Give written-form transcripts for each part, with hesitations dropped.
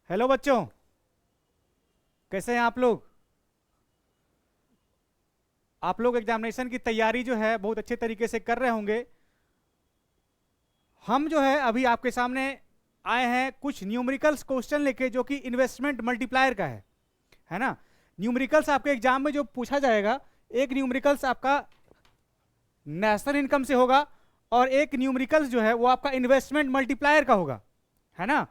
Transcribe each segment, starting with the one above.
Hello बच्चों, कैसे हैं आप लोग? आप लोग एग्जामिनेशन की तैयारी जो है बहुत अच्छे तरीके से कर रहे होंगे। हम जो है अभी आपके सामने आए हैं कुछ न्यूमेरिकल्स क्वेश्चन लेके, जो कि इन्वेस्टमेंट मल्टीप्लायर का है ना। न्यूमेरिकल्स आपके एग्जाम में जो पूछा जाएगा, एक न्यूमेरिकल्स आपका नेशनल इनकम से होगा और एक न्यूमेरिकल्स जो है वो आपका इन्वेस्टमेंट मल्टीप्लायर का होगा, है ना।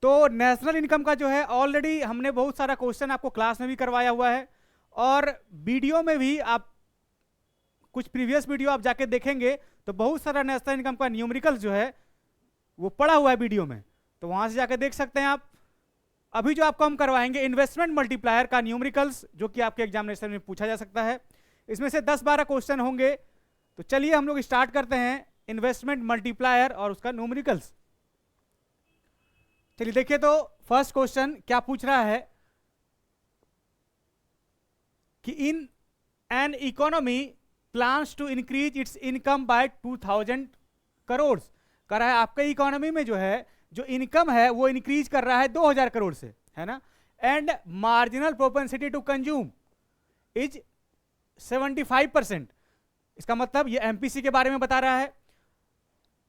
तो नेशनल इनकम का जो है ऑलरेडी हमने बहुत सारा क्वेश्चन आपको क्लास में भी करवाया हुआ है, और वीडियो में भी आप कुछ प्रीवियस वीडियो आप जाके देखेंगे तो बहुत सारा नेशनल इनकम का न्यूमेरिकल्स जो है वो पड़ा हुआ है वीडियो में, तो वहां से जाके देख सकते हैं आप। अभी जो आपको हम करवाएंगे इन्वेस्टमेंट मल्टीप्लायर का न्यूमेरिकल्स, जो कि आपके एग्जामिनेशन में पूछा जा सकता है। इसमें से 10-12 क्वेश्चन होंगे, तो चलिए हम लोग स्टार्ट करते हैं इन्वेस्टमेंट मल्टीप्लायर और उसका न्यूमेरिकल्स। चलिए देखिए, तो फर्स्ट क्वेश्चन क्या पूछ रहा है कि in an economy plans to increase its income by 2000 crore. कर रहा है आपके इकोनॉमी में जो है जो इनकम है वो इंक्रीज कर रहा है 2000 करोड़ से, है ना। And marginal propensity to consume is 75%। इसका मतलब ये एमपीसी के बारे में बता रहा है।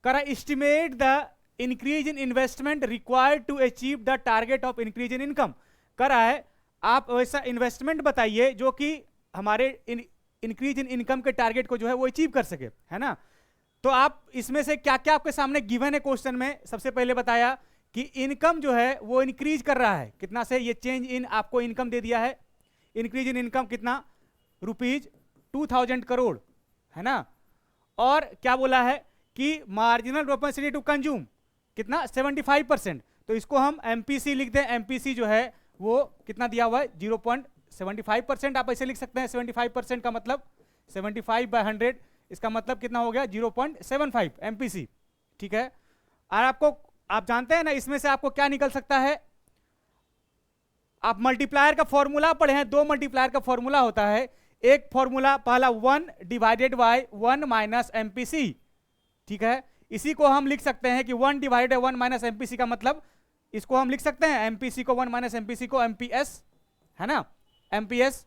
कर estimate the increase in investment required to achieve the target of increase in income. कर रहा है आप वैसा इन्वेस्टमेंट बताइए जो कि हमारे इंक्रीज इन इनकम के टारगेट को जो है वो अचीव कर सके, है ना। तो आप इसमें से क्या क्या आपके सामने गिवन है क्वेश्चन में। सबसे पहले बताया कि इनकम जो है वो इंक्रीज कर रहा है कितना से, ये चेंज इन आपको इनकम दे दिया है। इंक्रीज इन इनकम कितना, ₹2000 करोड़, है ना। और क्या बोला है कि मार्जिनल प्रोपेंसिटी टू कंज्यूम कितना, 75%। तो इसको हम एमपीसी लिख दें। एमपीसी जो है वो कितना दिया हुआ है, 0.75%। आप ऐसे लिख सकते हैं। 75% का मतलब 75/100, इसका मतलब कितना हो गया, 0.75 एमपीसी, ठीक है। और आप जानते हैं ना इसमें से आपको क्या निकल सकता है। आप मल्टीप्लायर का फॉर्मूला पढ़े हैं, 2 मल्टीप्लायर का फॉर्मूला होता है। एक फॉर्मूला पहला 1 डिवाइडेड बाय 1 माइनस एमपीसी, ठीक है। इसी को हम लिख सकते हैं कि 1 डिवाइडेड 1 माइनस एमपीसी का मतलब इसको हम लिख सकते हैं एमपीसी को 1 माइनस एमपीसी को एमपीएस, है ना, एमपीएस।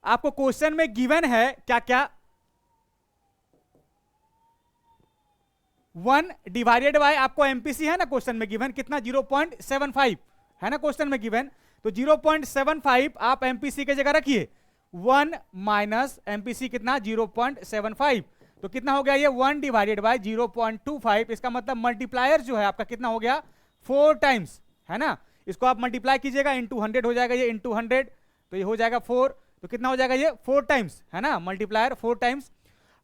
आपको क्वेश्चन में गिवन है क्या क्या, 1 डिवाइडेड बाय आपको एमपीसी है ना क्वेश्चन में गिवन कितना, 0.75 है ना क्वेश्चन में गिवन। तो 0.75 आप एमपीसी की जगह रखिए, 1 माइनस एमपीसी कितना, 0.75। तो कितना हो गया ये, 1 डिवाइडेड बाय 0.25। इसका मतलब मल्टीप्लायर जो है आपका कितना हो गया, 4 टाइम्स, है ना। इसको आप मल्टीप्लाई कीजिएगा, इंटू 100 हो जाएगा, ये इंटू 100 तो ये हो जाएगा 4। तो कितना हो जाएगा ये, 4 टाइम्स, है ना, मल्टीप्लायर 4 टाइम्स।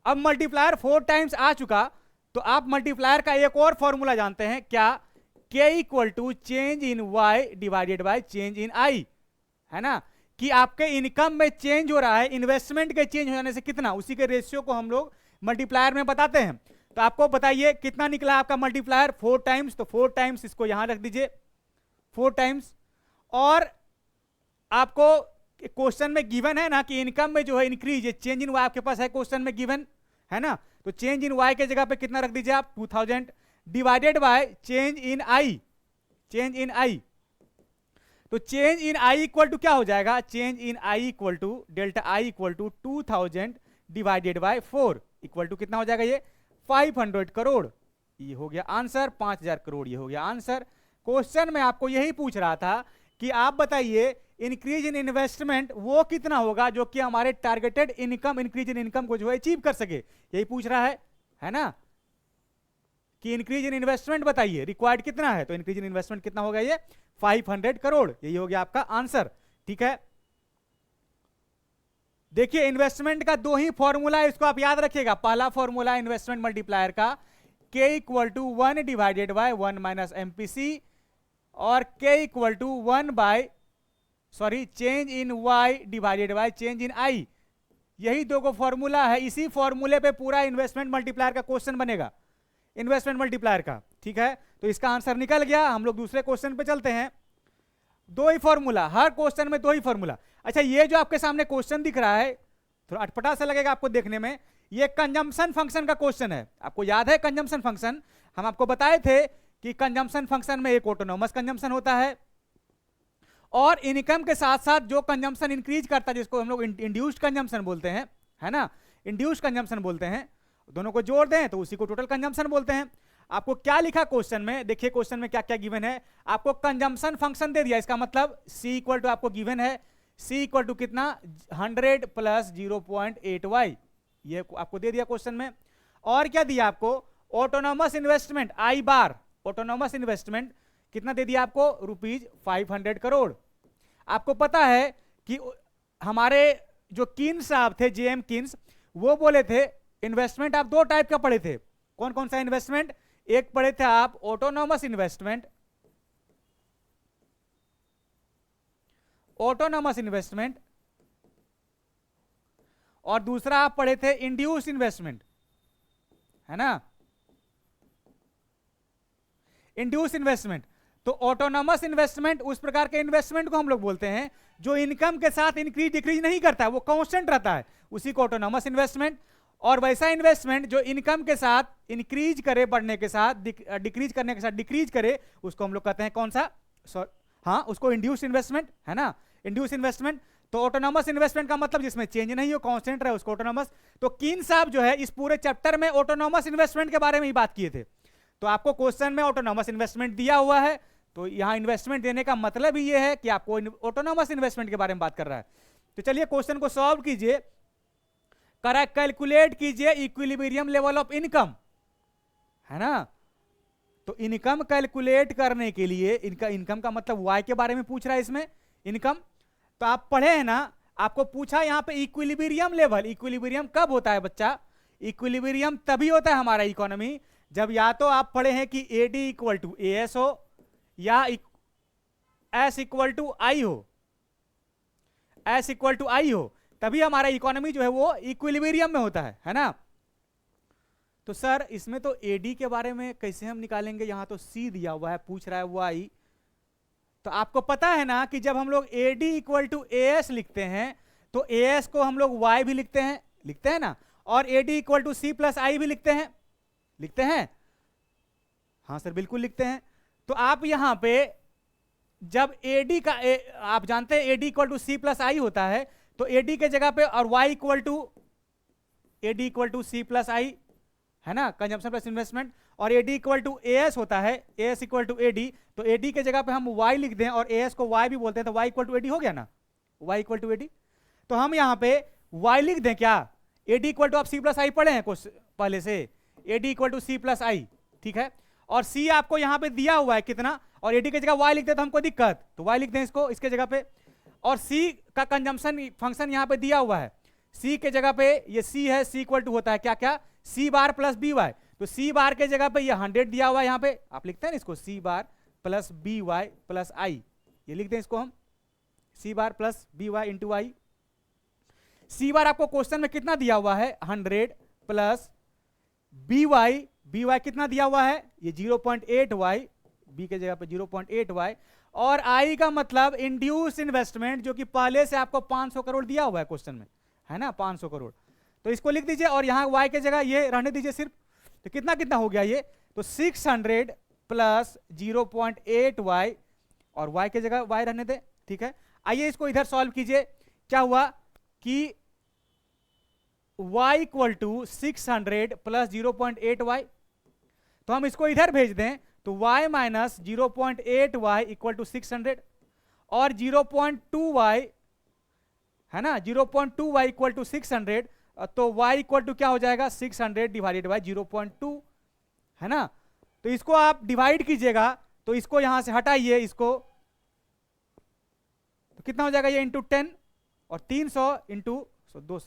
अब मल्टीप्लायर 4 टाइम्स आ चुका, तो आप मल्टीप्लायर का एक और फॉर्मूला जानते हैं क्या, K equal to change in Y divided by change in I, है ना। कि आपके इनकम में चेंज हो रहा है, इन्वेस्टमेंट के चेंज हो जाने से कितना, उसी के रेशियो को हम लोग मल्टीप्लायर में बताते हैं। तो आपको बताइए कितना निकला आपका मल्टीप्लायर, 4 टाइम्स। तो 4 टाइम्स इसको यहां रख दीजिए, 4 टाइम्स। और आपको क्वेश्चन में गिवन है ना कि इनकम में जो है इंक्रीज, चेंज इन वाई आपके पास है क्वेश्चन में गिवन, है ना। तो चेंज इन वाई के जगह पे कितना रख दीजिए आप, 2000 divided by change in I, change in I. तो change in I equal to क्या हो जाएगा, change in I equal to delta I equal to 2000 divided by 4 equal to कितना हो जाएगा ये, 500 करोड़। ये हो गया आंसर, 5000 करोड़ ये हो गया आंसर। क्वेश्चन में आपको यही पूछ रहा था कि आप बताइए इंक्रीज इन इन्वेस्टमेंट वो कितना होगा जो कि हमारे targeted income, increase in income को जो है अचीव कर सके, यही पूछ रहा है ना। कि इंक्रीज इन इन्वेस्टमेंट बताइए रिक्वायर्ड कितना है, तो इंक्रीज इन इन्वेस्टमेंट कितना होगा ये, 500 करोड़, यही हो गया आपका आंसर, ठीक है। देखिए इन्वेस्टमेंट का 2 ही फॉर्मूला है, इसको आप याद रखिएगा। पहला फॉर्मूला इन्वेस्टमेंट मल्टीप्लायर का K equal to 1 divided by 1 minus MPC, और K equal to 1 by change in Y divided by change in I। यही 2 को फॉर्मूला है, इसी फॉर्मूले पे पूरा इन्वेस्टमेंट मल्टीप्लायर का क्वेश्चन बनेगा, इन्वेस्टमेंट मल्टीप्लायर का, ठीक है। तो इसका आंसर निकल गया। हम लोग दूसरे क्वेश्चन पे चलते हैं। 2 ही फॉर्मूला, हर क्वेश्चन में 2 ही फॉर्मूला। अच्छा, ये जो आपके सामने क्वेश्चन दिख रहा है थोड़ा अटपटा सा लगेगा आपको देखने में, ये कंजम्पशन फंक्शन का क्वेश्चन है। आपको याद है कंजम्पशन फंक्शन, हम आपको बताए थे कि कंजम्पशन फंक्शन में एक ऑटोनोमस कंजम्पशन होता है और इनकम के साथ साथ जो कंजम्पशन इंक्रीज करता है जिसको हम लोग इंड्यूस्ड कंजम्पशन बोलते हैं, है ना, इंड्यूस्ड कंजम्पशन बोलते हैं, दोनों को जोड़ दें तो उसी को टोटल कंजम्पशन बोलते हैं। आपको क्या लिखा क्वेश्चन में, देखिए क्वेश्चन में क्या क्या गिवन है। आपको कंजम्पशन फंक्शन दे दिया, इसका मतलब C इक्वल टू आपको गिवन है C इक्वल टू कितना 100 प्लस 0.8y, ये आपको दे दिया क्वेश्चन में। और क्या दिया आपको, autonomous investment I bar, autonomous investment कितना दे दिया आपको, ₹500 करोड़। आपको पता है कि हमारे जो किन्स साहब थे, JM किन्स, वो बोले थे इन्वेस्टमेंट आप दो टाइप का पढ़े थे। कौन कौन सा इन्वेस्टमेंट, एक पढ़े थे आप ऑटोनोमस इन्वेस्टमेंट, ऑटोनोमस इन्वेस्टमेंट, और दूसरा आप पढ़े थे इंड्यूस इन्वेस्टमेंट, है ना, इंड्यूस इन्वेस्टमेंट। तो ऑटोनोमस इन्वेस्टमेंट उस प्रकार के इन्वेस्टमेंट को हम लोग बोलते हैं जो इनकम के साथ इंक्रीज डिक्रीज नहीं करता है, वो कांस्टेंट रहता है, उसी को ऑटोनोमस इन्वेस्टमेंट। और वैसा इन्वेस्टमेंट जो इनकम के साथ इंक्रीज करे, बढ़ने के साथ, डिक्रीज करने के साथ डिक्रीज करे, उसको हम लोग कहते हैं कौन सा, हाँ, उसको इंड्यूस इन्वेस्टमेंट, है ना, इंड्यूस इन्वेस्टमेंट। तो ऑटोनोमस इन्वेस्टमेंट का मतलब जिसमें चेंज नहीं हो, कांस्टेंट रहे, उसको ऑटोनोमस। तो किन साहब जो है इस पूरे चैप्टर में ऑटोनोमस इन्वेस्टमेंट के बारे में ही बात किए थे। तो आपको क्वेश्चन में ऑटोनोमस इन्वेस्टमेंट दिया हुआ है, तो यहां इन्वेस्टमेंट देने का मतलब ही ये है कि आपको ऑटोनोमस इन्वेस्टमेंट के बारे में बात कर रहा है। तो चलिए क्वेश्चन को सॉल्व कीजिए, कैलकुलेट कीजिए इक्विलिब्रियम लेवल ऑफ इनकम, है ना। तो इनकम कैलकुलेट करने के लिए, इनका इनकम का मतलब वाई के बारे में पूछ रहा है इसमें, इनकम। तो आप पढ़े हैं ना, आपको पूछा यहां पे इक्विलिब्रियम लेवल, इक्विलिब्रियम कब होता है बच्चा, इक्विलिब्रियम तभी होता है हमारा इकोनॉमी जब या तो आप पढ़े हैं कि AD इक्वल टू AS हो या S इक्वल टू I हो, S इक्वल टू I हो, तभी हमारा इकोनॉमी जो है वो इक्विलिब्रियम में होता है ना। तो सर इसमें तो AD के बारे में कैसे हम निकालेंगे, यहां तो C दिया हुआ है, पूछ रहा है Y। तो आपको पता है ना कि जब हम लोग AD इक्वल टू AS लिखते हैं तो AS को हम लोग Y भी लिखते हैं ना, और AD equal to C plus I भी लिखते हैं, हाँ सर बिल्कुल लिखते हैं। तो आप यहां पे जब AD का आप जानते हैं AD equal to C plus I होता है, तो AD के जगह पे और Y equal to AD equal to C plus I, है ना, कंजम्पशन प्लस इन्वेस्टमेंट। और AD इक्वल टू AS होता है, AS इक्वल टू AD, तो AD के जगह पे हम Y लिख दें और AS को Y भी बोलते हैं, तो Y इक्वल टू AD हो गया ना, Y इक्वल टू AD। तो हम यहाँ पे Y लिख दें क्या, AD इक्वल टू आप C प्लस I पढ़े हैं कुछ पहले से, AD equal to C plus I, ठीक है। और C आपको यहाँ पे दिया हुआ है कितना, और AD की जगह Y लिख दे तो हमको दिक्कत, तो Y लिख दें इसको इसके जगह पे। और C का कंजम्पशन फंक्शन यहाँ पे दिया हुआ है, C के जगह पे ये C है, C इक्वल टू होता है क्या क्या, C बार प्लस BY। तो C बार के जगह पे ये 100 दिया हुआ है, यहाँ पे आप लिखते हैं ना इसको C bar plus BY plus I, ये लिख दें इसको हम C bar plus BY into I। C बार आपको क्वेश्चन में कितना दिया हुआ है 100 प्लस BY कितना दिया हुआ है, ये 0.8y, B के जगह पे 0.8y, और I का मतलब इंड्यूस इन्वेस्टमेंट जो कि पहले से आपको 500 करोड़ दिया हुआ है क्वेश्चन में, है ना, 500 करोड़। तो इसको लिख दीजिए और यहाँ Y के जगह ये रहने दीजिए सिर्फ। तो कितना हो गया ये, तो 600 प्लस 0.8y और Y के जगह Y रहने दे, ठीक है। आइए इसको इधर सॉल्व कीजिए, क्या हुआ कि y equal to 600 plus 0.8y, तो हम इसको इधर भेज दें तो y minus 0.8y equal to 600, और 0.2y, है ना, 0.2y इक्वल टू 600, तो y इक्वल टू क्या हो जाएगा 600 डिवाइडेड बाय 0.2, है ना। तो इसको आप डिवाइड कीजिएगा, तो इसको यहां से हटाइए इसको, तो कितना हो जाएगा ये इंटू 10, और 300 इंटू 2,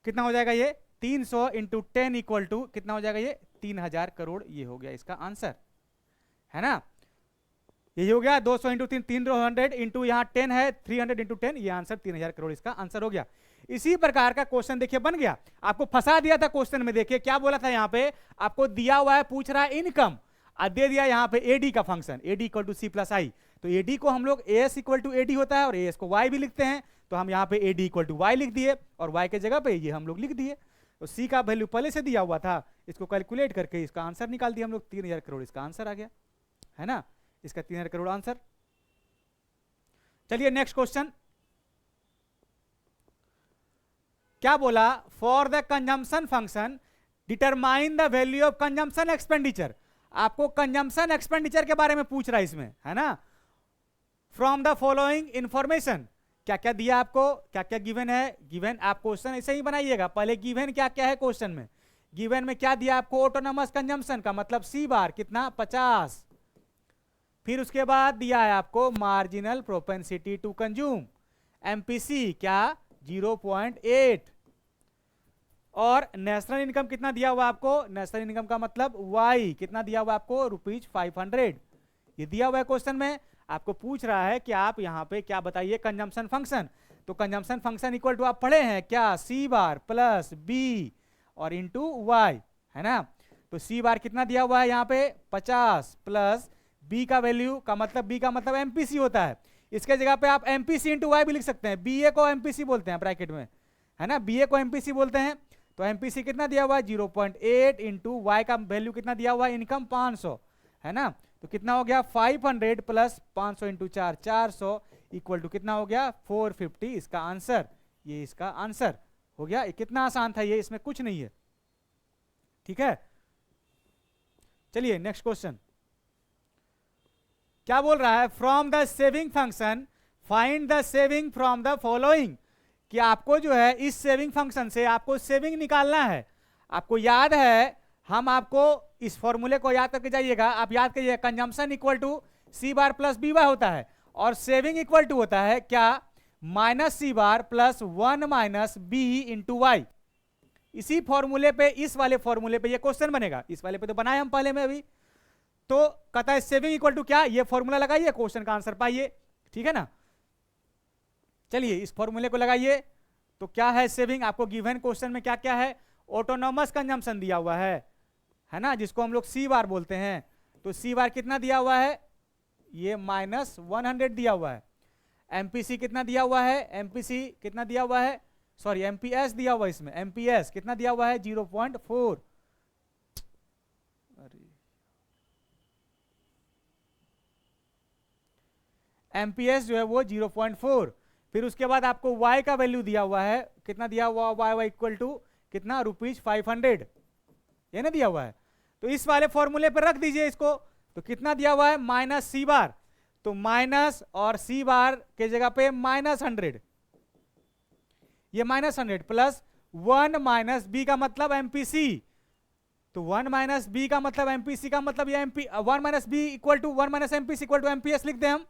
कितना हो जाएगा ये 300 इंटू 10 इक्वल टू कितना हो जाएगा ये 3000 करोड़, ये हो गया इसका आंसर, है ना। ये हो गया 200 इंटू 300 इंटू यहाँ 10 है 300 इंटू 10, ये आंसर 3000 करोड़ इसका आंसर हो गया। इसी प्रकार का क्वेश्चन देखिए बन गया, आपको फंसा दिया था क्वेश्चन में, देखिए क्या बोला था यहाँ पे, आपको दिया हुआ है, पूछ रहा है इनकम, दे दिया यहाँ पे AD का function AD equal to C plus I, तो AD को हम लोग AS इक्वल टू AD होता है और AS को Y भी लिखते हैं, तो हम यहाँ पे AD इक्वल टू Y लिख दिए और Y के जगह पे ये हम लोग लिख दिए। तो सी का वैल्यू पहले से दिया हुआ था, इसको कैलकुलेट करके इसका आंसर निकाल दिया हम लोग, 3000 करोड़ इसका आंसर आ गया, है ना, इसका 3000 करोड़ आंसर। चलिए नेक्स्ट क्वेश्चन क्या बोला, for the consumption function determine the value of consumption expenditure. आपको कंजम्पशन एक्सपेंडिचर के बारे में पूछ रहा है इसमें, है ना। फ्रॉम द फॉलोइंग इंफॉर्मेशन, क्या क्या दिया आपको, क्या क्या गिवन है, गिवन आप क्वेश्चन ऐसे ही बनाइएगा, पहले गिवन क्या क्या है क्वेश्चन में, गिवन में क्या दिया आपको, ऑटोनोमस कंजम्पशन का मतलब सी बार कितना 50, फिर उसके बाद दिया है आपको marginal propensity to consume MPC क्या 0.8, और नेशनल इनकम कितना दिया हुआ आपको, नेशनल इनकम का मतलब वाई कितना दिया हुआ आपको ₹500, ये दिया हुआ है क्वेश्चन में। आपको पूछ रहा है कि आप यहाँ पे क्या बताइए कंजम्पशन फंक्शन, तो कंजम्पशन फंक्शन इक्वल टू आप पढ़े हैं क्या, सी बार प्लस बी और इंटू वाई, है ना। तो सी बार कितना दिया हुआ है यहाँ पे 50 प्लस बी का वैल्यू का मतलब, बी का मतलब एमपीसी होता है, इसके जगह पे आप एमपीसी इंटू वाई भी लिख सकते हैं, बीए को एमपीसी बोलते हैं ब्रैकेट में, है ना, बीए को एमपीसी बोलते हैं। तो एमपीसी कितना दिया हुआ है 0.8 इंटू वाई का वैल्यू कितना दिया हुआ है इनकम 500, है ना, तो कितना हो गया 500 प्लस 500 इंटू 4 400 इक्वल टू कितना हो गया 450, इसका आंसर, ये इसका आंसर हो गया। ये कितना आसान था, ये इसमें कुछ नहीं है, ठीक है। चलिए नेक्स्ट क्वेश्चन क्या बोल रहा है, from the saving function find the saving from the following, कि आपको जो है इस सेविंग फंक्शन से आपको सेविंग निकालना है। आपको याद है, हम आपको इस फॉर्मूले को याद करके जाइएगा, आप याद करिए consumption equal to C bar plus B bar होता है, और सेविंग इक्वल टू होता है क्या minus C bar plus 1 minus B into Y. इसी फॉर्मूले पे, इस वाले फॉर्मूले पे ये क्वेश्चन बनेगा, इस वाले पे तो बनाए हम पहले में अभी। तो कहता है सेविंग इक्वल टू क्या, ये फॉर्मूला लगाइए, क्वेश्चन का आंसर पाइए, ठीक है ना। चलिए इस फॉर्मूले को लगाइए, तो क्या है सेविंग, आपको गिवन क्वेश्चन में क्या क्या है, ऑटोनोमस कंजम्पशन दिया हुआ है ना, जिसको हम लोग सी बार बोलते हैं। तो सी बार कितना दिया हुआ है, ये -100 दिया हुआ है। एमपीसी कितना दिया हुआ है, एमपीसी कितना दिया हुआ है, सॉरी एमपीएस दिया हुआ है इसमें, एमपीएस कितना दिया हुआ है 0.4, एमपीएस जो है वो 0.4। फिर उसके बाद आपको y का वैल्यू दिया हुआ है, कितना दिया हुआ y इक्वल टू कितना ₹500, ये ना दिया हुआ है। तो इस वाले फॉर्मूले पर रख दीजिए इसको, तो कितना दिया हुआ है माइनस सी बार, तो माइनस और सी बार के जगह पे -100, ये -100 प्लस 1 माइनस बी का मतलब एमपीसी, तो 1 माइनस बी का मतलब एमपीसी का मतलब ये MP 1 minus B equal to 1 minus MPC equal to MPS लिख दें हम।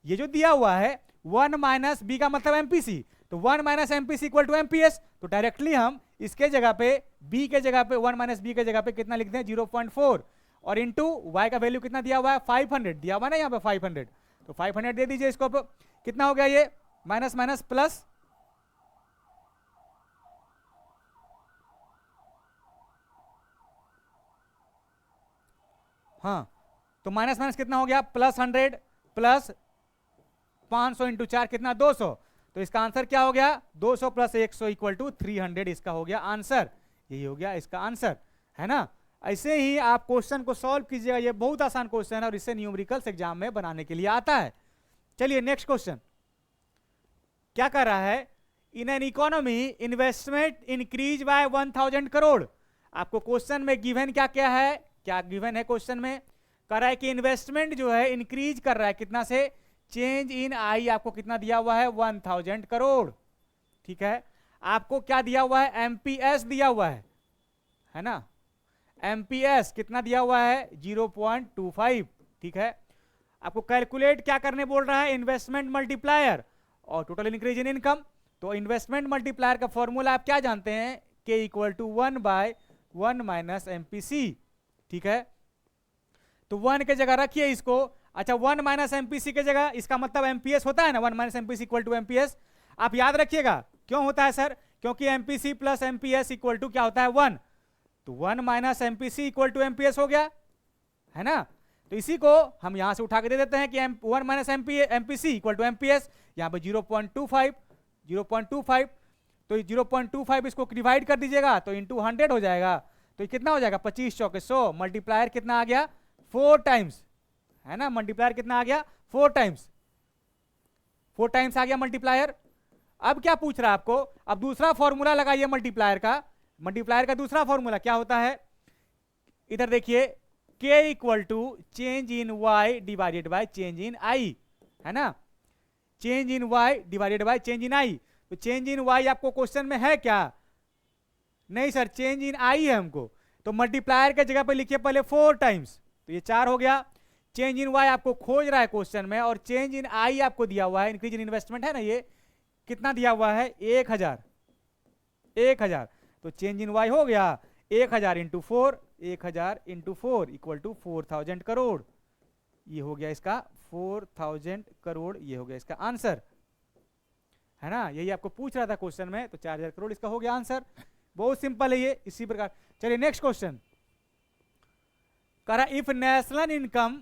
ये जो दिया हुआ है 1 माइनस बी का मतलब एमपीसी, तो 1 minus MPC equal to MPS, तो डायरेक्टली हम इसके जगह पे बी के जगह पे 1 माइनस बी के जगह पे कितना लिख दें 0.4, और इंटू वाई का वैल्यू कितना दिया हुआ है 500 दिया हुआ है ना यहाँ पे 500, तो 500 दे दीजिए इसको। कितना हो गया ये माइनस माइनस प्लस, हाँ तो माइनस माइनस कितना हो गया +100 प्लस 500 इंटू 4 कितना 200, तो इसका आंसर क्या हो गया 200 प्लस 100 इक्वल टू 300, इसका हो गया आंसर, यही हो गया इसका आंसर, है ना। ऐसे ही आप क्वेश्चन को सॉल्व कीजिएगा, ये बहुत आसान क्वेश्चन है और इससे न्यूमेरिकल्स एग्जाम में बनाने के लिए आता है। चलिए नेक्स्ट क्वेश्चन क्या कर रहा है, in an economy investment increase by 1000 crore. आपको क्वेश्चन में गिवन क्या क्या है, क्या गिवन है क्वेश्चन में, कर रहा है कि इन्वेस्टमेंट जो है इंक्रीज कर रहा है कितना से, चेंज इन आई आपको कितना दिया हुआ है 1000 करोड़, ठीक है। आपको क्या दिया हुआ है एमपीएस दिया हुआ है ना, एमपीएस कितना दिया हुआ है 0.25, ठीक है। आपको कैलकुलेट क्या करने बोल रहा है, इन्वेस्टमेंट मल्टीप्लायर और टोटल इंक्रीज इन इनकम। तो इन्वेस्टमेंट मल्टीप्लायर का फॉर्मूला आप क्या जानते हैं, के इक्वल टू 1/1 माइनस एमपीसी, ठीक है। तो 1 के जगह रखिए इसको, अच्छा 1 माइनस एमपीसी के जगह, इसका मतलब एमपीएस होता है ना, 1 minus MPC equal to MPS. आप याद रखिएगा क्यों होता है सर, क्योंकि MPC plus MPS equal to क्या होता है 1, तो 1 minus MPC equal to MPS हो गया, है ना। तो इसी को हम यहां से उठा के दे देते हैं कि 1 minus MPC equal to MPS, यहां पे 0.25, तो 0.25 इसको डिवाइड कर दीजिएगा तो इंटू 100 हो जाएगा। तो ये कितना हो जाएगा 25 चौके 100, मल्टीप्लायर कितना आ गया 4 टाइम्स, है ना, मल्टीप्लायर कितना आ गया 4 टाइम्स, 4 टाइम्स आ गया मल्टीप्लायर। अब क्या पूछ रहा है आपको, अब दूसरा फॉर्मूला लगाइए मल्टीप्लायर का। मल्टीप्लायर का दूसरा फॉर्मूला क्या होता है, इधर देखिए, k equal to change in y divided by change in i, है ना, change in y divided by change in i। तो चेंज इन y आपको क्वेश्चन में है क्या, नहीं सर, चेंज इन i है हमको, तो मल्टीप्लायर के जगह पे लिखिए पहले 4 टाइम्स, तो ये 4 हो गया। चेंज इन y आपको खोज रहा है क्वेश्चन में, और चेंज इन i आपको दिया हुआ है, इंक्रीज इन इन्वेस्टमेंट है ना, ये कितना दिया हुआ है 1000, तो चेंज इन y हो गया 1000 into 4, 1000 into 4 equal to 4000 crore, ये हो गया इसका 4000 करोड़, ये हो गया इसका आंसर, है ना, यही आपको पूछ रहा था क्वेश्चन में, तो 4000 करोड़ इसका हो गया आंसर। बहुत सिंपल है ये, इसी प्रकार। चलिए नेक्स्ट क्वेश्चन करा, if national income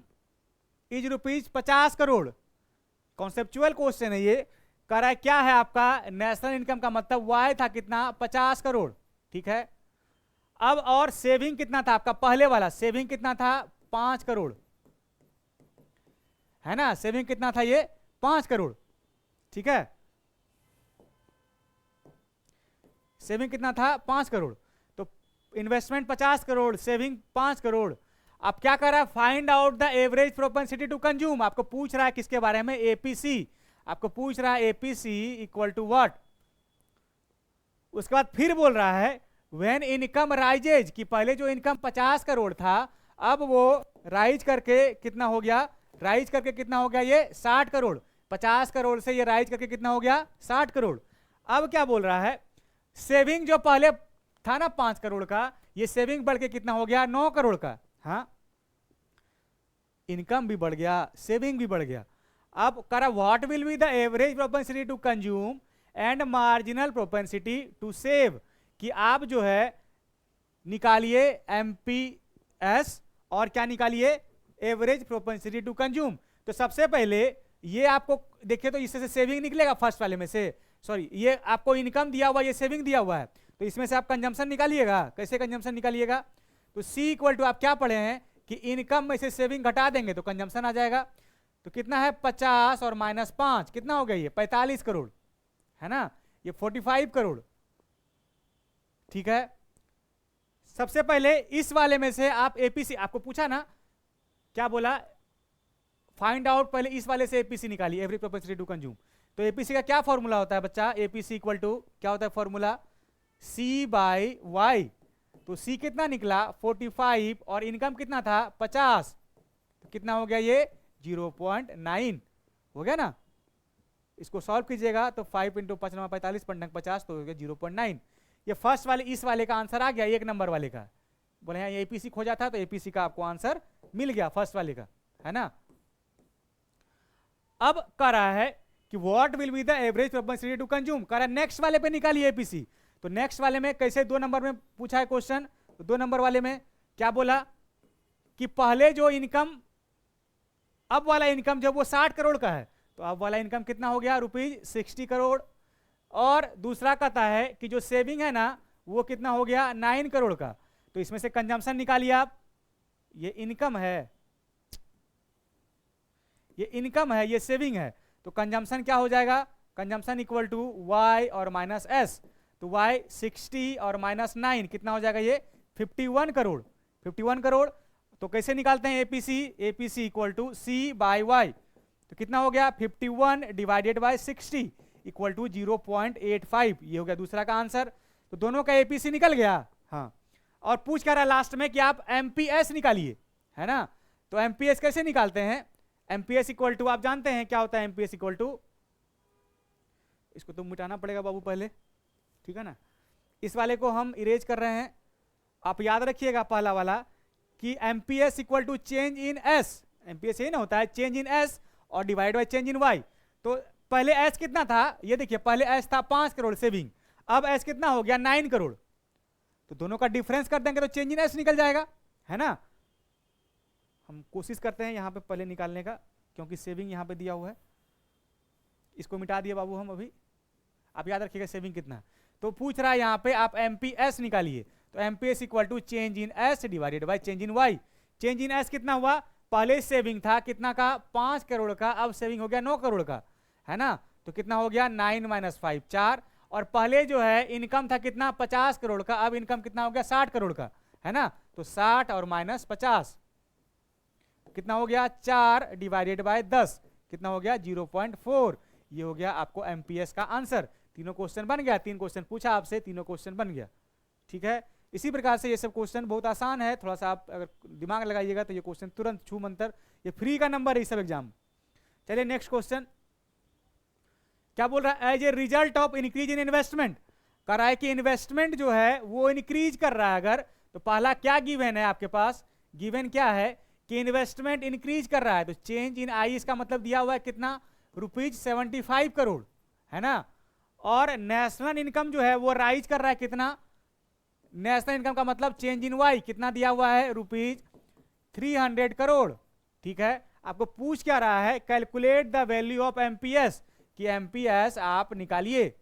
is ₹50 crore, conceptual question है ये, करा क्या है आपका नेशनल इनकम का मतलब y था कितना 50 करोड़, ठीक है। अब और सेविंग कितना था आपका, पहले वाला सेविंग कितना था 5 करोड़, है ना, सेविंग कितना था ये 5 करोड़, ठीक है, सेविंग कितना था 5 करोड़, तो इन्वेस्टमेंट 50 करोड़, सेविंग 5 करोड़। अब क्या कर रहा है, find out the average propensity to consume, आपको पूछ रहा है किसके बारे में, एपीसी, आपको पूछ रहा है एपीसी इक्वल टू व्हाट। उसके बाद फिर बोल रहा है व्हेन इनकम राइजेज, कि पहले जो इनकम 50 करोड़ था अब वो राइज करके कितना हो गया, राइज करके कितना हो गया ये 60 करोड़, 50 करोड़ से ये राइज करके कितना हो गया 60 करोड़। अब क्या बोल रहा है, सेविंग जो पहले था ना 5 करोड़ का, ये सेविंग बढ़ के कितना हो गया 9 करोड़ का, हाँ, इनकम भी बढ़ गया सेविंग भी बढ़ गया। अब करा what will be the average propensity to consume and marginal propensity to save, कि आप जो है निकालिए एमपीएस और क्या निकालिए एवरेज प्रोपेंसिटी टू कंज्यूम। तो सबसे पहले ये आपको देखिए, तो इससे से सेविंग निकलेगा फर्स्ट वाले में से, सॉरी ये आपको इनकम दिया हुआ, ये सेविंग दिया हुआ है, तो इसमें से आप कंजम्पशन निकालिएगा। कैसे कंजम्पशन निकालिएगा, तो सी इक्वल टू आप क्या पढ़े हैं कि इनकम में से सेविंग घटा देंगे तो कंजम्पशन आ जाएगा। तो कितना है 50 और -5 कितना हो गया, ये 45 करोड़, है ना, ये 45 करोड़, ठीक है। सबसे पहले इस वाले में से आप एपीसी, आपको पूछा ना क्या बोला, फाइंड आउट, पहले इस वाले से एपीसी निकालिए एवरेज प्रोपेंसिटी टू कंज्यूम। तो एपीसी का क्या फॉर्मूला होता है बच्चा, एपीसी इक्वल टू क्या होता है फॉर्मूला, सी बाई वाई। तो सी कितना निकला 45 और इनकम कितना था 50, तो कितना हो गया ये 0.9 हो गया ना। इसको सॉल्व कीजिएगा तो 5 इंटू 5 9 45 50, तो हो गया 0.9। ये फर्स्ट वाले इस वाले का आंसर आ गया, एक नंबर वाले का, बोले यहाँ एपीसी खोजा था तो एपीसी का आपको आंसर मिल गया फर्स्ट वाले का, है ना। अब कह रहा है कि what will be the average propensity to consume, कह रहा है नेक्स्ट वाले पे निकालिए एपीसी। तो नेक्स्ट वाले में कैसे 2 नंबर में पूछा है क्वेश्चन, तो 2 नंबर वाले में क्या बोला कि पहले जो इनकम, अब वाला इनकम जब वो 60 करोड़ का है, तो अब वाला इनकम कितना हो गया ₹60 करोड़, और दूसरा कहता है कि जो सेविंग है ना वो कितना हो गया 9 करोड़ का। तो इसमें से कंजम्पशन निकालिए आप, ये इनकम है, ये इनकम है, ये सेविंग है, तो कंजम्पशन क्या हो जाएगा, कंजम्पशन इक्वल टू y और माइनस एस। तो y 60 और -9 कितना हो जाएगा ये 51 करोड़, 51 करोड़। तो कैसे निकालते हैं APC, APC equal to C by Y, तो कितना हो गया 51 डिवाइडेड बाय 60 इक्वल टू 0.85, ये हो गया दूसरा का आंसर। तो दोनों का एपीसी निकल गया, हाँ। और पूछ कर रहा है लास्ट में कि आप एमपीएस निकालिए, है ना। तो एमपीएस कैसे निकालते हैं, एमपीएस इक्वल टू आप जानते हैं क्या होता है एमपीएस इक्वल टू, इसको तो मिटाना पड़ेगा बाबू पहले, ठीक है ना। इस वाले को हम इरेज कर रहे हैं, आप याद रखिएगा पहला वाला कि MPS equal to change in S, MPS यही ना होता है चेंज इन एस और divide by change in Y. तो पहले एस कितना था, ये देखिए पहले एस था 5 करोड़ सेविंग, अब एस कितना हो गया 9 करोड़, तो दोनों का डिफरेंस कर देंगे तो चेंज इन एस निकल जाएगा, है ना। हम कोशिश करते हैं यहाँ पे पहले निकालने का, क्योंकि सेविंग यहाँ पे दिया हुआ है, इसको मिटा दिए बाबू हम अभी, आप याद रखिएगा सेविंग कितना। तो पूछ रहा है यहाँ पे आप एमपीएस निकालिए, तो MPS equal to change in S divided by change in Y. Change in S कितना हुआ, पहले सेविंग था कितना का 5 करोड़ का, अब सेविंग हो गया 9 करोड़ का, है ना, तो कितना हो गया 9 माइनस 5 4, और पहले जो है इनकम था कितना 50 करोड़ का, अब इनकम कितना हो गया 60 करोड़ का, है ना, तो 60 और माइनस 50 कितना हो गया 4 डिवाइडेड बाय 10 कितना हो गया 0.4। ये हो गया आपको एमपीएस का आंसर। तीनों क्वेश्चन बन गया, 3 क्वेश्चन पूछा आपसे, तीनों क्वेश्चन बन गया। ठीक है, इसी प्रकार से ये सब क्वेश्चन बहुत आसान है, थोड़ा सा आप अगर दिमाग लगाइएगा तो ये क्वेश्चन तुरंत छू मंतर, ये फ्री का नंबर है ये सब एग्जाम। चलिए नेक्स्ट क्वेश्चन क्या बोल रहा है, as a result of increase in investment, कह रहा है कि इन्वेस्टमेंट जो है वो इंक्रीज कर रहा है अगर, तो पहला क्या गिवन है आपके पास, गिवन क्या है कि इन्वेस्टमेंट इंक्रीज कर रहा है, तो चेंज इन आई इसका मतलब दिया हुआ है कितना ₹75 करोड़, है ना, और नेशनल इनकम जो है वो राइज कर रहा है कितना, नेशनल इनकम का मतलब चेंज इन वाई कितना दिया हुआ है ₹300 करोड़। ठीक है, आपको पूछ क्या रहा है, calculate the value of MPS, कि एमपीएस आप निकालिए,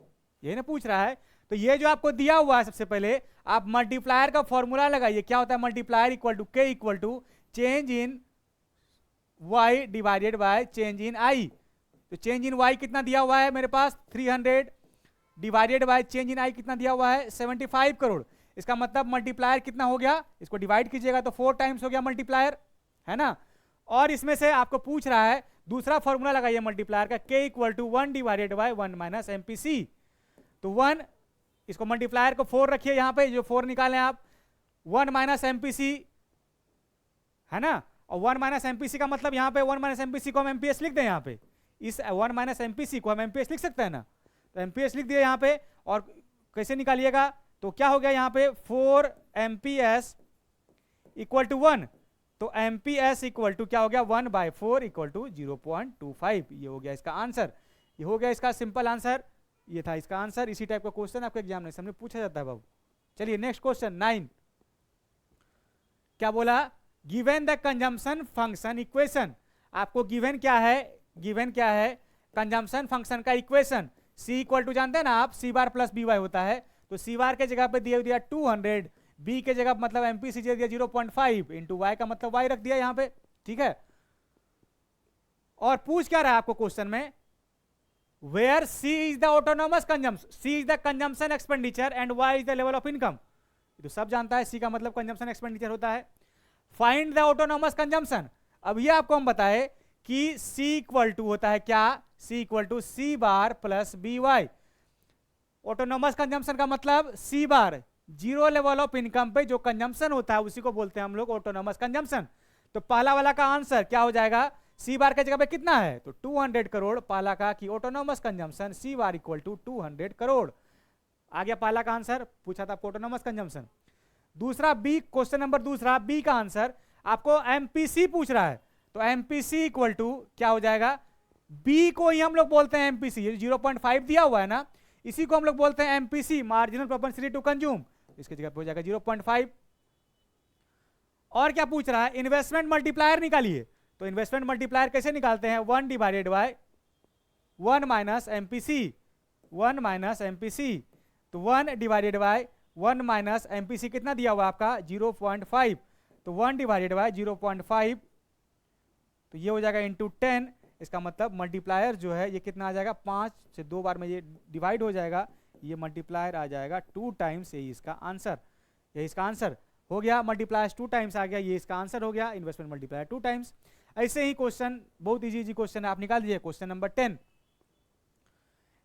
यही ना पूछ रहा है। तो ये जो आपको दिया हुआ है सबसे पहले आप मल्टीप्लायर का फॉर्मूला लगाइए, क्या होता है multiplier equal to K equal to change in Y divided by change in I. तो चेंज इन वाई कितना दिया हुआ है मेरे पास 300 divided by change in I कितना दिया हुआ है 75 करोड़। इसका मतलब मल्टीप्लायर कितना हो गया, इसको डिवाइड कीजिएगा तो 4 टाइम्स हो गया मल्टीप्लायर, है ना। और इसमें से आपको पूछ रहा है दूसरा फॉर्मूला लगाइए मल्टीप्लायर का, k equal to 1 divided by 1 minus MPC. तो 1 इसको मल्टीप्लायर को 4 रखिए यहाँ पे, जो 4 निकालें आप 1 माइनस एमपीसी, है ना, और 1 माइनस एमपीसी का मतलब यहाँ पे 1 माइनस एमपीसी को हम एमपीएस लिख दें, यहाँ पे इस 1 माइनस एमपीसी को हम एमपीएस लिख सकते हैं ना, तो एमपीएस लिख दिए यहाँ पे। और कैसे निकालिएगा, तो क्या हो गया यहाँ पे 4 एमपीएस इक्वल टू 1, तो एमपीएस इक्वल टू क्या हो गया 1/4 इक्वल टू 0.25। ये हो गया इसका आंसर, ये हो गया इसका सिंपल आंसर, ये था इसका आंसर। इसी टाइप का क्वेश्चन आपके एग्जामिनेशन में पूछा जाता है बाबू। चलिए नेक्स्ट क्वेश्चन 9 क्या बोला, given the consumption function equation. आपको गिवन क्या है, गिवन क्या है कंजम्पशन फंक्शन का इक्वेशन, सी इक्वल टू जानते हैं ना आप, सी बार प्लस बी वाई होता है, तो सी बार के जगह पे दिया 200, बी के जगह मतलब एमपीसी दिया 0.5 इंटू वाई का मतलब वाई रख दिया यहाँ पे। ठीक है, और पूछ क्या रहा है आपको क्वेश्चन में, where C is the autonomous consumption, C is the consumption expenditure and Y is the level of income. तो सब जानता है सी का मतलब कंजम्पशन एक्सपेंडिचर होता है। फाइंड द ऑटोनोमस कंजम्पशन, अब ये आपको हम बताए कि सी इक्वल टू होता है क्या, C equal to C bar plus B Y. Autonomous consumption का मतलब C bar, zero level of income पे जो कंजम्पशन होता है उसी को बोलते हैं हम लोग ऑटोनोमस कंजम्पशन। तो पहला वाला का आंसर क्या हो जाएगा, सी बार के जगह पे कितना है तो 200 करोड़, पहला का कि autonomous consumption C bar equal to 200 crore. आ गया पहला का आंसर, पूछा था ऑटोनोमस कंजम्पशन। दूसरा बी, क्वेश्चन नंबर दूसरा बी का आंसर आपको एमपीसी पूछ रहा है, तो एमपीसी इक्वल टू क्या हो जाएगा, बी को ही हम लोग बोलते हैं एमपीसी, 0.5 दिया हुआ है ना, इसी को हम लोग बोलते हैं MPC, marginal propensity to consume, इसकी जगह पे हो जाएगा 0.5। और क्या पूछ रहा है, इन्वेस्टमेंट मल्टीप्लायर निकालिए, तो इन्वेस्टमेंट मल्टीप्लायर कैसे निकालते हैं, 1 divided by 1 minus MPC, 1 minus MPC, तो 1 डिवाइडेड बाय 1 माइनस एमपीसी कितना दिया हुआ आपका 0.5, तो 1 डिवाइडेड बाय 0.5, तो ये हो जाएगा इंटू 10। इसका मतलब मल्टीप्लायर जो है ये कितना आ जाएगा, 5 से 2 बार में ये डिवाइड हो जाएगा, ये मल्टीप्लायर आ जाएगा 2 टाइम्स, यही इसका आंसर, यही इसका आंसर हो गया। मल्टीप्लायर 2 टाइम्स आ गया, ये इसका आंसर हो गया, इन्वेस्टमेंट मल्टीप्लायर 2 टाइम्स। ऐसे ही क्वेश्चन बहुत इजी क्वेश्चन है, आप निकाल दीजिए। क्वेश्चन नंबर 10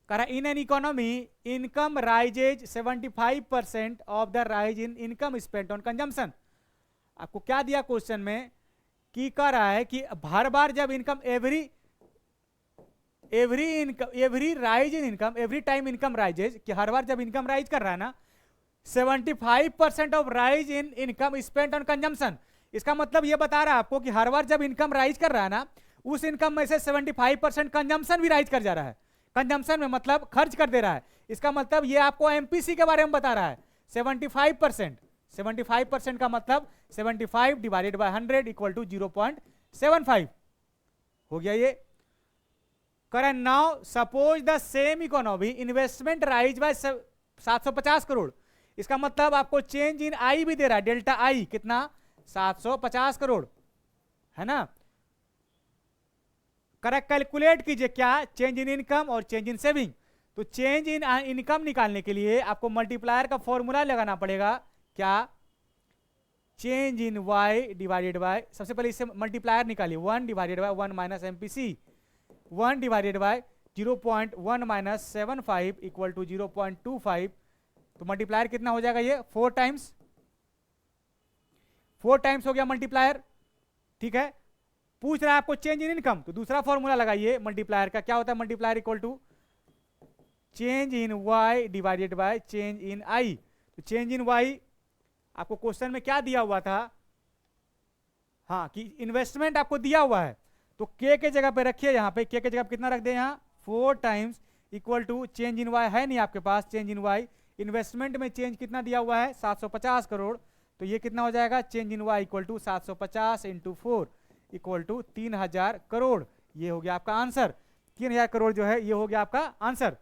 करा, in an economy income rises 75% of the rise in income spent on consumption. आपको क्या दिया क्वेश्चन में कि कह रहा है कि हर बार जब income every rise in income, every time income rises, कि हर बार जब इनकम राइज कर रहा है ना 75% of rise in income spent on consumption. इसका मतलब ये बता रहा है आपको कि हर बार जब इनकम राइज कर रहा है ना, उस इनकम में से 75% कंजम्पशन भी राइज कर जा रहा है। कंजम्पशन में मतलब खर्च कर दे रहा है। इसका मतलब ये आपको एमपीसी के बारे में बता रहा है। 75% का मतलब 75 डिवाइडेड बाय 100 इक्वल टू 0.75 हो गया ये। करें now suppose the same economy investment rise by 750 crore. इसका मतलब आपको चेंज इन आई भी दे रहा है, डेल्टा आई कितना 750 करोड़, है ना। करेक्ट कैलकुलेट कीजिए क्या, चेंज इन इनकम और चेंज इन सेविंग। तो चेंज इन इनकम निकालने के लिए आपको मल्टीप्लायर का फॉर्मूला लगाना पड़ेगा, क्या, change in Y divided by, सबसे पहले इससे मल्टीप्लायर निकालिए, 1 divided by 1 minus MPC, 1 divided by 0.1 minus 75 equal to 0.25। तो मल्टीप्लायर कितना हो जाएगा, ये 4 टाइम्स, 4 टाइम्स हो गया मल्टीप्लायर, ठीक है। पूछ रहा है आपको चेंज इन इनकम, तो दूसरा फॉर्मूला लगाइए मल्टीप्लायर का, क्या होता है multiplier equal to change in Y divided by change in I. तो चेंज इन वाई आपको क्वेश्चन में क्या दिया हुआ था, हाँ कि इन्वेस्टमेंट आपको दिया हुआ है, तो के जगह पे रखिए, यहाँ पे के जगह पे कितना रख दे, यहाँ 4 times equal to change in Y है नहीं आपके पास, चेंज इन वाई इन्वेस्टमेंट में चेंज कितना दिया हुआ है 750 करोड़, तो ये कितना हो जाएगा change in Y equal to 750 into 4 equal to 3000 crore. ये हो गया आपका आंसर, 3000 करोड़ जो है ये हो गया आपका आंसर।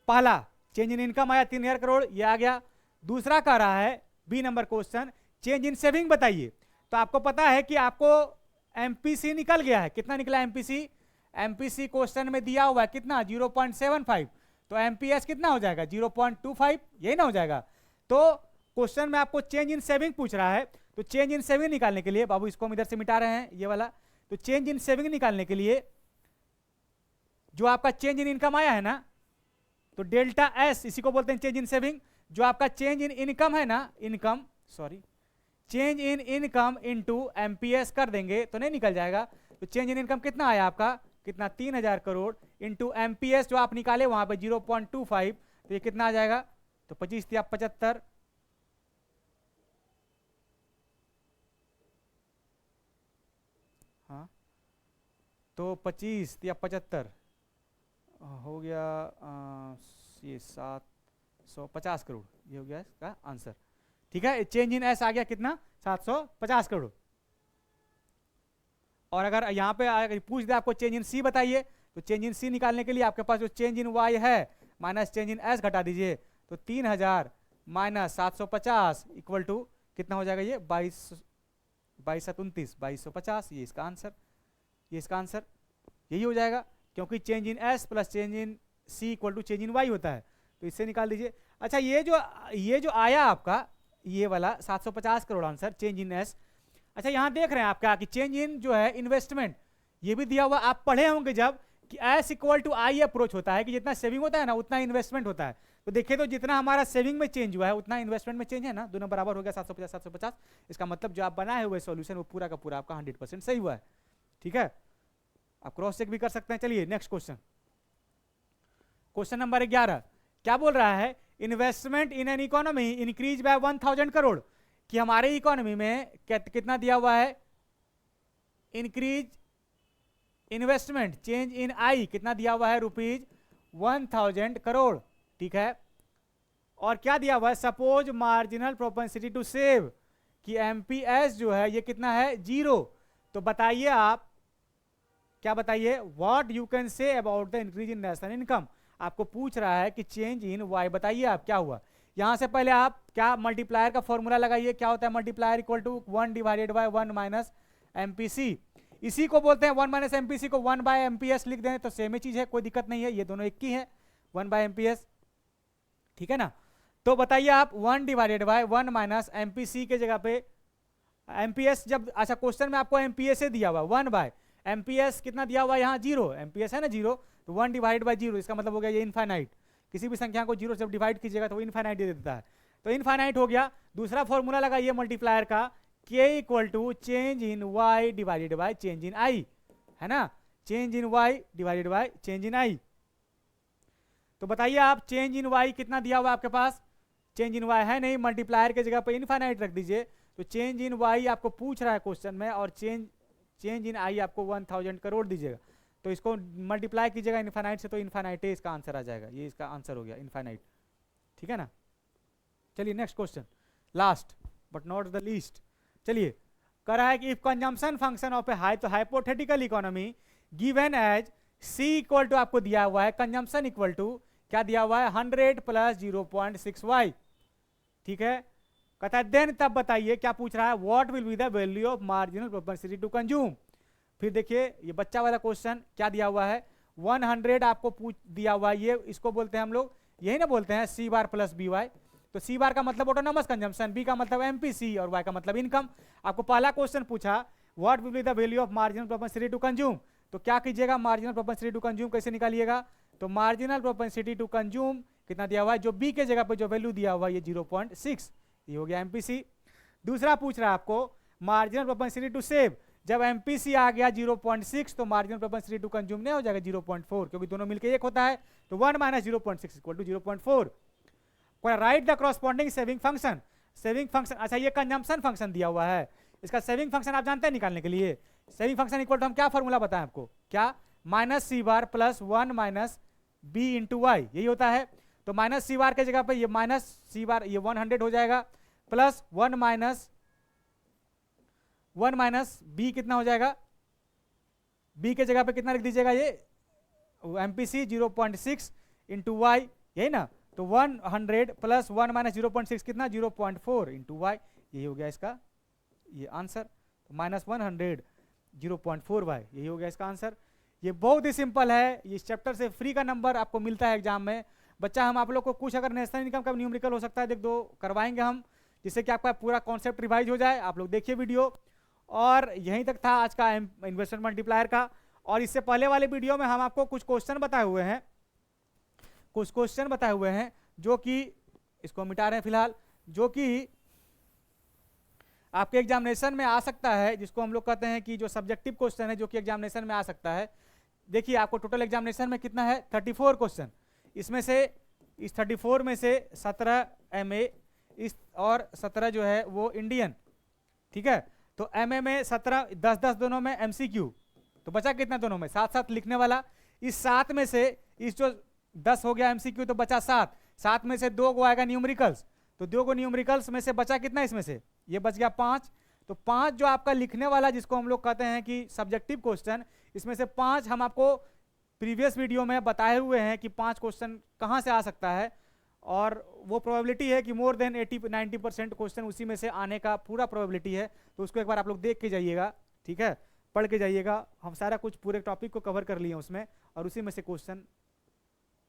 पहला चेंज इन इनकम आया 3000 करोड़, ये आ गया। दूसरा कह रहा है B number question, change in saving बताइए। तो आपको पता है कि आपको एमपीसी निकल गया है, कितना निकला एमपीसी, एमपीसी क्वेश्चन में दिया हुआ है कितना 0.75, तो एमपीएस कितना हो जाएगा 0.25, यही ना हो जाएगा। तो क्वेश्चन में आपको चेंज इन सेविंग पूछ रहा है, तो चेंज इन सेविंग निकालने के लिए, बाबू इसको हम इधर से मिटा रहे हैं ये वाला, तो चेंज इन सेविंग निकालने के लिए जो आपका चेंज इन इनकम आया है ना, तो डेल्टा एस इसी को बोलते हैं चेंज इन सेविंग। जो आपका चेंज इन इनकम है ना, income sorry change in income into MPS कर देंगे तो नहीं निकल जाएगा। तो चेंज इन इनकम कितना आया आपका, कितना 3000 करोड़ इनटू एमपीएस जो आप निकाले वहां पे 0.25, तो ये कितना आ जाएगा, तो 25 या 75, हाँ तो 25 या 75 हो गया, ये 750 करोड़, ये हो गया इसका आंसर, ठीक है। चेंज इन एस आ गया कितना 750 करोड़। और अगर यहाँ पे अगर पूछ दे आपको चेंज इन सी बताइए, तो चेंज इन सी निकालने के लिए आपके पास जो चेंज इन वाई है माइनस चेंज इन एस घटा दीजिए, तो 3000 माइनस 750 इक्वल टू कितना हो जाएगा, ये 2250, ये इसका आंसर, ये इसका आंसर यही हो जाएगा, क्योंकि change in S plus change in C equal to change in Y होता है, तो इससे निकाल दीजिए। अच्छा ये जो आया आपका ये वाला 750 crore answer change in S. अच्छा यहाँ देख रहे हैं आपका कि चेंज इन जो है इन्वेस्टमेंट ये भी दिया हुआ, आप पढ़े होंगे जब कि S equal to I approach होता है कि जितना सेविंग होता है ना उतना इन्वेस्टमेंट होता है। तो देखिए तो जितना हमारा सेविंग में चेंज हुआ है उतना इन्वेस्टमेंट में चेंज है ना, दोनों बराबर हो गया 750। इसका मतलब जो आप बनाए हुए सॉल्यूशन वो पूरा का पूरा आपका 100% सही हुआ है, ठीक है। आप क्रॉस चेक भी कर सकते हैं। चलिए नेक्स्ट क्वेश्चन, क्वेश्चन नंबर 11 क्या बोल रहा है, investment in an economy increase by 1000 crore, कि हमारे इकोनॉमी में कितना दिया हुआ है, increase investment change in I कितना दिया हुआ है ₹1000 करोड़, ठीक है। और क्या दिया हुआ है, suppose marginal propensity to save कि एमपीएस जो है ये कितना है 0। तो बताइए आप क्या बताइए, what you can say about the increase in national income. आपको पूछ रहा है कि चेंज इन वाई बताइए आप क्या हुआ। यहां से पहले आप क्या मल्टीप्लायर का फॉर्मूला लगाइए, क्या होता है multiplier equal to 1 divided by 1 minus MPC. इसी को बोलते हैं 1 माइनस एमपीसी को 1 बाय एमपीएस लिख दें तो सेम ही चीज है, कोई दिक्कत नहीं है, ये दोनों एक ही है 1 बाय एमपीएस, ठीक है ना। तो बताइए आप 1 डिवाइडेड बाय 1 माइनस एमपीसी के जगह पे एमपीएस जब, अच्छा क्वेश्चन में आपको एमपीएस दिया हुआ 1 बाय एमपीएस कितना दिया हुआ है यहाँ 0, एमपीएस है ना 0, तो 1 डिवाइड बाय 0 इसका मतलब हो गया ये इनफाइनाइट। किसी भी संख्या को 0 से जब डिवाइड कीजिएगा तो वो इनफाइनाइट दे देता है, तो इनफाइनाइट हो गया। दूसरा फॉर्मूला लगाइए मल्टीप्लायर का, k equal to change in y divided by change in i, है ना, change in y divided by change in i। तो बताइए आप चेंज इन y कितना दिया हुआ आपके पास, चेंज इन y है नहीं, मल्टीप्लायर के जगह पे इनफाइनाइट रख दीजिए, तो चेंज इन y आपको पूछ रहा है क्वेश्चन में, और चेंज इन i आपको 1000 करोड़ दीजिएगा, तो इसको मल्टीप्लाई कीजिएगा इनफाइनाइट से, तो इनफाइनाइट ही इसका आंसर आ जाएगा, ये इसका आंसर हो गया इनफाइनाइट, ठीक है ना। चलिए next question, last but not the least. चलिए कह रहा है कि if consumption function of a hypothetical economy given as C equal to आपको दिया हुआ है कंजम्पशन इक्वल टू क्या दिया हुआ है 100 प्लस 0.6y, ठीक है। कहता है देन तब बताइए क्या पूछ रहा है, what will be the value of marginal propensity to consume. फिर देखिए ये बच्चा वाला क्वेश्चन क्या दिया हुआ है, 100 आपको पूछ दिया हुआ है, ये इसको बोलते हैं हम लोग यही ना बोलते हैं सी बार प्लस बी वाई। तो सी बार का मतलब ऑटोनॉमस कंजम्पशन, बी का मतलब एमपीसी और वाई का मतलब इनकम। आपको पहला क्वेश्चन पूछा what will be the value of marginal propensity to consume, तो क्या कीजिएगा मार्जिनल प्रोपेंसिटी टू कंज्यूम कैसे निकालिएगा, तो मार्जिनल प्रोपेंसिटी टू कंज्यूम कितना दिया हुआ है, जो बी के जगह पे जो वैल्यू दिया हुआ है ये 0.6, ये हो गया एमपीसी। दूसरा पूछ रहा है आपको मार्जिनल प्रोपेंसिटी टू सेव, जब एमपीसी आ गया 0.6 तो मार्जिनल प्रोपेंसिटी टू कंज्यूम नहीं हो जाएगा 0.4, क्योंकि दोनों मिलके एक होता है, तो 1 minus 0.6 equal to 0.4। Right the corresponding saving function, saving function, अच्छा ये कंजम्पशन फंक्शन दिया हुआ है, इसका सेविंग फंक्शन आप जानते हैं निकालने के लिए, सेविंग फंक्शन इक्वल टू हम क्या फॉर्मूला बताएं आपको, क्या minus C bar plus 1 minus B into Y, यही होता है। तो माइनस सी बार के जगह पे ये माइनस सी बार ये 100 हो जाएगा, प्लस 1 माइनस बी कितना हो जाएगा, बी के जगह पे कितना लिख दीजिएगा ये एमपीसी 0.6 इंटू वाई, यही ना, तो 100 प्लस 1 माइनस 0.6 कितना 0.4 इंटू वाई, यही हो गया इसका ये आंसर। तो माइनस 100 0.4 वाई, यही हो गया इसका आंसर। ये बहुत ही सिंपल है, इस चैप्टर से फ्री का नंबर आपको मिलता है एग्जाम में। बच्चा हम आप लोग को कुछ अगर नेशनल इनकम का न्यूमेरिकल हो सकता है देख दो करवाएंगे हम, जिससे कि आपका पूरा कॉन्सेप्ट रिवाइज हो जाए। आप लोग देखिए वीडियो, और यहीं तक था आज का इन्वेस्टमेंट मल्टीप्लायर का। और इससे पहले वाले वीडियो में हम आपको कुछ क्वेश्चन बताए हुए हैं, कुछ क्वेश्चन बताए हुए हैं जो कि इसको मिटा रहे हैं फिलहाल, जो कि आपके एग्जामिनेशन में आ सकता है, जिसको हम लोग कहते हैं कि जो सब्जेक्टिव क्वेश्चन है जो कि एग्जामिनेशन में आ सकता है। देखिए आपको टोटल एग्जामिनेशन में कितना है 34 क्वेश्चन, इसमें से इस 34 में से 17 MA इस और 17 जो है वो इंडियन, ठीक है। तो MA में 17 10-10 दोनों में MCQ, तो बचा कितना दोनों में 7-7 लिखने वाला। इस 7 में से इस जो 10 हो गया MCQ तो बचा 7 में से 2 को आएगा न्यूमेरिकल्स, तो 2 को न्यूमेरिकल्स में से बचा कितना, इसमें से ये बच गया 5। तो 5 जो आपका लिखने वाला जिसको हम लोग कहते हैं कि सब्जेक्टिव क्वेश्चन, इसमें से 5 हम आपको प्रीवियस वीडियो में बताए हुए हैं कि 5 क्वेश्चन कहाँ से आ सकता है, और वो प्रोबेबिलिटी है कि मोर देन 80-90% क्वेश्चन उसी में से आने का पूरा प्रोबेबिलिटी है। तो उसको एक बार आप लोग देख के जाइएगा, ठीक है, पढ़ के जाइएगा। हम सारा कुछ पूरे टॉपिक को कवर कर लिए उसमें, और उसी में से क्वेश्चन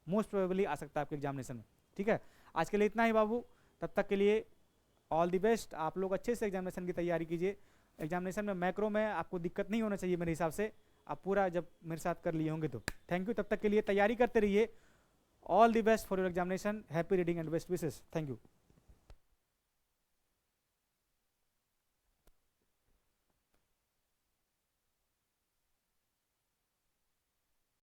मोस्ट प्रोबेबली आ सकता है आपके एग्जामिनेशन में, ठीक है। आज के लिए इतना ही बाबू, तब तक के लिए ऑल द बेस्ट। आप लोग अच्छे से एग्जामिनेशन की तैयारी कीजिए। एग्जामिनेशन में मैक्रो में आपको दिक्कत नहीं होना चाहिए मेरे हिसाब से, आप पूरा जब मेरे साथ कर लिए होंगे तो। थैंक यू, तब तक के लिए तैयारी करते रहिए। All the best for your examination, happy reading and best wishes, thank you.